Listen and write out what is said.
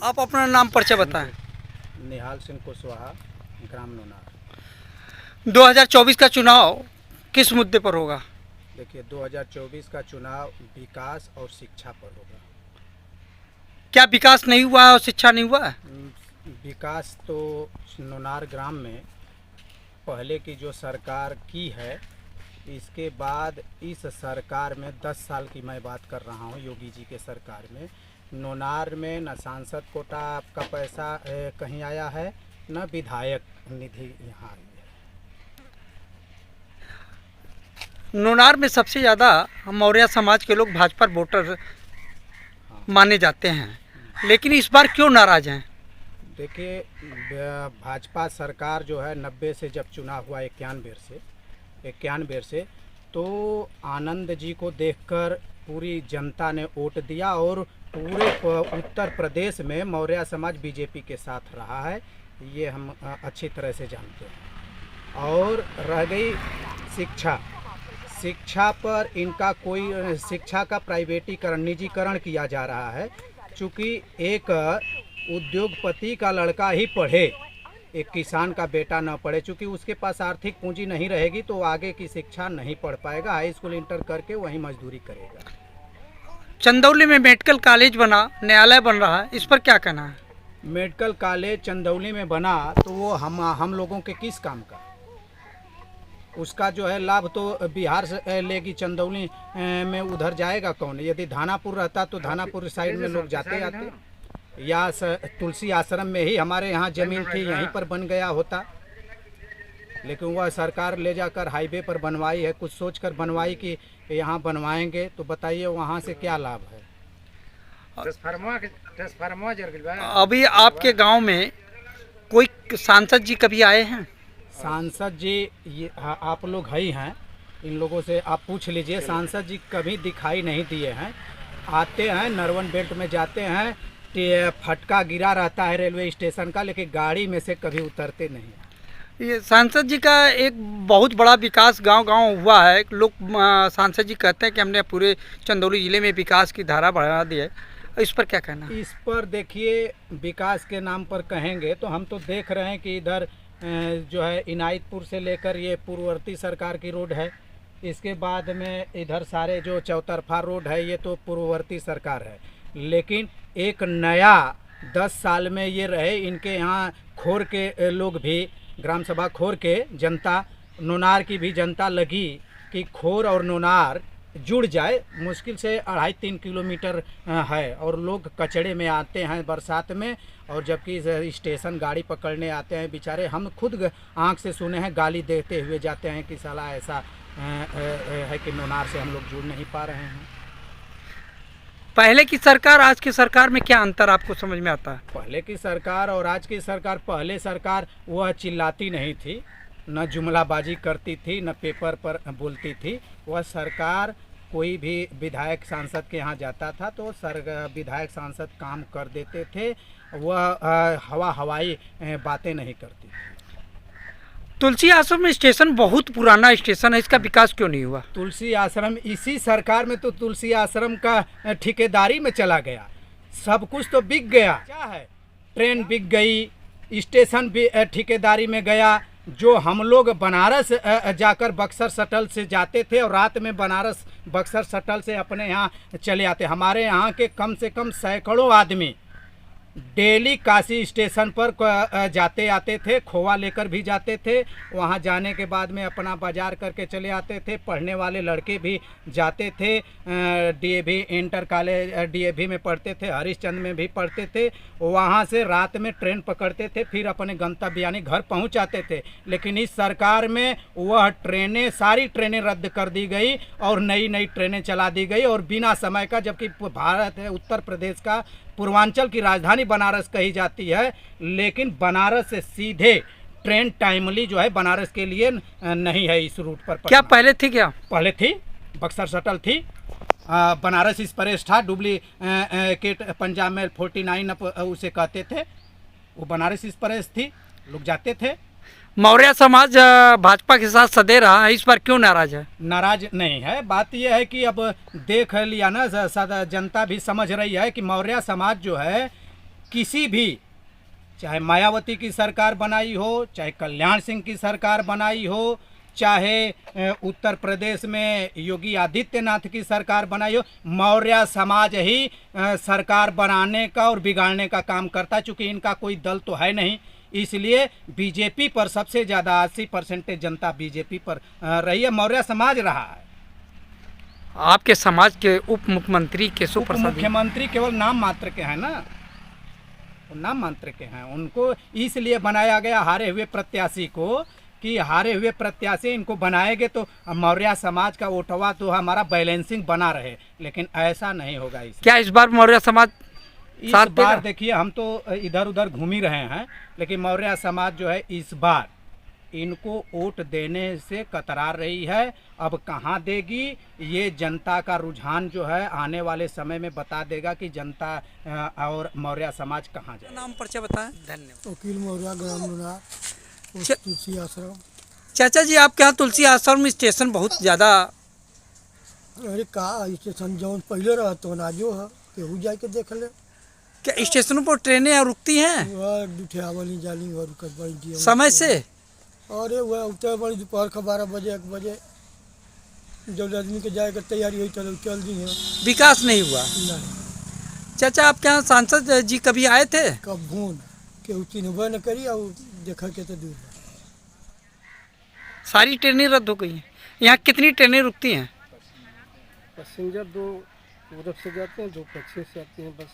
आप अपना नाम परिचय बताएं। निहाल सिंह कुशवाहा, ग्राम नोनार। 2024 का चुनाव किस मुद्दे पर होगा? देखिए, 2024 का चुनाव विकास और शिक्षा पर होगा। क्या विकास नहीं हुआ है और शिक्षा नहीं हुआ है? विकास तो नोनार ग्राम में पहले की जो सरकार की है, इसके बाद इस सरकार में 10 साल की मैं बात कर रहा हूँ, योगी जी के सरकार में नोनार में न सांसद कोटा का पैसा कहीं आया है, न विधायक निधि यहाँ आई है। नोनार में सबसे ज़्यादा मौर्य समाज के लोग भाजपा वोटर माने जाते हैं, लेकिन इस बार क्यों नाराज हैं? देखिए, भाजपा सरकार जो है 90 से जब चुनाव हुआ 91 से तो आनंद जी को देखकर पूरी जनता ने वोट दिया और पूरे उत्तर प्रदेश में मौर्य समाज बीजेपी के साथ रहा है, ये हम अच्छी तरह से जानते हैं। और रह गई शिक्षा पर इनका कोई शिक्षा का प्राइवेटीकरण, निजीकरण किया जा रहा है। चूँकि एक उद्योगपति का लड़का ही पढ़े, एक किसान का बेटा न पढ़े, चूँकि उसके पास आर्थिक पूंजी नहीं रहेगी तो आगे की शिक्षा नहीं पढ़ पाएगा, हाई स्कूल इंटर करके वहीं मजदूरी करेगा। चंदौली में मेडिकल कॉलेज बना, न्यायालय बन रहा है, इस पर क्या कहना है? मेडिकल कॉलेज चंदौली में बना तो वो हम लोगों के किस काम का? उसका जो है लाभ तो बिहार से लेगी, चंदौली में उधर जाएगा कौन? यदि धानापुर रहता तो धानापुर साइड में लोग जाते आते, या तुलसी आश्रम में ही हमारे यहाँ ज़मीन थी, यहीं पर बन गया होता। लेकिन वह सरकार ले जाकर हाईवे पर बनवाई है, कुछ सोचकर बनवाई कि यहाँ बनवाएंगे, तो बताइए वहाँ से क्या लाभ है? अभी आपके गांव में कोई सांसद जी कभी आए हैं? सांसद जी ये आप लोग ही हैं, इन लोगों से आप पूछ लीजिए, सांसद जी कभी दिखाई नहीं दिए हैं। आते हैं, नरवन बेल्ट में जाते हैं, फटका गिरा रहता है रेलवे स्टेशन का, लेकिन गाड़ी में से कभी उतरते नहीं। ये सांसद जी का एक बहुत बड़ा विकास गांव-गांव हुआ है। लोग सांसद जी कहते हैं कि हमने पूरे चंदौली ज़िले में विकास की धारा बढ़ा दी है, इस पर क्या कहना? इस पर देखिए, विकास के नाम पर कहेंगे तो हम तो देख रहे हैं कि इधर जो है इनायतपुर से लेकर ये पूर्ववर्ती सरकार की रोड है, इसके बाद में इधर सारे जो चौतरफा रोड है ये तो पूर्ववर्ती सरकार है। लेकिन एक नया 10 साल में ये रहे, इनके यहाँ खोर के लोग भी, ग्राम सभा खोर के जनता, नोनार की भी जनता लगी कि खोर और नोनार जुड़ जाए। मुश्किल से 2.5-3 किलोमीटर है और लोग कचड़े में आते हैं बरसात में, और जबकि स्टेशन गाड़ी पकड़ने आते हैं बेचारे, हम खुद आंख से सुने हैं, गाली देते हुए जाते हैं कि साला ऐसा है कि नोनार से हम लोग जुड़ नहीं पा रहे हैं। पहले की सरकार आज की सरकार में क्या अंतर आपको समझ में आता है? पहले की सरकार और आज की सरकार, पहले सरकार वह चिल्लाती नहीं थी, न जुमलाबाजी करती थी, न पेपर पर बोलती थी। वह सरकार कोई भी विधायक सांसद के यहाँ जाता था तो विधायक सांसद काम कर देते थे, वह हवाई बातें नहीं करती थी। तुलसी आश्रम स्टेशन बहुत पुराना स्टेशन है, इसका विकास क्यों नहीं हुआ? तुलसी आश्रम इसी सरकार में तो तुलसी आश्रम का ठेकेदारी में चला गया, सब कुछ तो बिक गया। क्या है, ट्रेन बिक गई, स्टेशन भी ठेकेदारी में गया। जो हम लोग बनारस जाकर बक्सर शटल से जाते थे और रात में बनारस बक्सर शटल से अपने यहाँ चले आते, हमारे यहाँ के कम से कम सैकड़ों आदमी डेली काशी स्टेशन पर जाते आते थे, खोवा लेकर भी जाते थे, वहाँ जाने के बाद में अपना बाजार करके चले आते थे। पढ़ने वाले लड़के भी जाते थे, डीएवी इंटर कॉलेज डीएवी में पढ़ते थे, हरिश्चंद्र में भी पढ़ते थे, वहाँ से रात में ट्रेन पकड़ते थे, फिर अपने गंतव्य यानी घर पहुँच जाते थे। लेकिन इस सरकार में वह ट्रेनें, सारी ट्रेनें रद्द कर दी गई और नई नई ट्रेनें चला दी गई, और बिना समय का, जबकि भारत है उत्तर प्रदेश का पूर्वांचल की राजधानी बनारस कही जाती है, लेकिन बनारस से सीधे ट्रेन टाइमली जो है बनारस के लिए नहीं है इस रूट पर। क्या पहले थी? क्या पहले थी, बक्सर शटल थी, बनारस एक्सप्रेस था, डुप्लीकेट पंजाब में 49 उसे कहते थे, वो बनारस एक्सप्रेस थी, लोग जाते थे। मौर्य समाज भाजपा के साथ सदैव रहा है, इस पर क्यों नाराज है? नाराज नहीं है, बात यह है कि अब देख लिया ना, जनता भी समझ रही है कि मौर्य समाज जो है किसी भी, चाहे मायावती की सरकार बनाई हो, चाहे कल्याण सिंह की सरकार बनाई हो, चाहे उत्तर प्रदेश में योगी आदित्यनाथ की सरकार बनाई हो, मौर्य समाज ही सरकार बनाने का और बिगाड़ने का काम करता, चूँकि इनका कोई दल तो है नहीं। इसलिए बीजेपी पर सबसे ज़्यादा 80% जनता बीजेपी पर रही है, मौर्य समाज रहा है। आपके समाज के उप मुख्यमंत्री केशव उप प्रसाद मुख्यमंत्री केवल नाम मात्र के हैं ना, वो नाम मात्र के हैं। उनको इसलिए बनाया गया हारे हुए प्रत्याशी को, कि हारे हुए प्रत्याशी इनको बनाएंगे तो मौर्य समाज का वोटवा तो हमारा बैलेंसिंग बना रहे, लेकिन ऐसा नहीं होगा। क्या इस बार मौर्य समाज इस साथ देगा? बार देखिए, हम तो इधर उधर घूम ही रहे हैं, लेकिन मौर्य समाज जो है इस बार इनको वोट देने से कतरा रही है। अब कहाँ देगी, ये जनता का रुझान जो है आने वाले समय में बता देगा कि जनता और मौर्य समाज कहाँ जाए। नाम परिचय बताएं। धन्यवाद। वकील मौर्य ग्राम लुना, च- तुलसी आश्रम। चाचा जी, आपके यहाँ तुलसी आश्रम स्टेशन बहुत ज़्यादा, अरे का स्टेशन जौन पहले रहत तो आजो है, केहू जाए के देख ले। क्या स्टेशनों पर ट्रेनें रुकती हैं वह दुठियावली जाली और रुकत बड़ी डी समय से? अरे वह उतर बड़ी दोपहर का 12 बजे 1 बजे जब आदमी के जाए के तैयारी हुई चल दी है। विकास नहीं हुआ। नहीं, चाचा, आपके यहाँ सांसद जी कभी आए थे? कब भून केहू चिन्हबे न करी और देखा के तो दूर। सारी ट्रेनें रद्द हो गई हैं। यहाँ कितनी ट्रेनें रुकती हैं? पैसेंजर 2 उधर से जाते हैं, 2 पक्षी से आती हैं बस।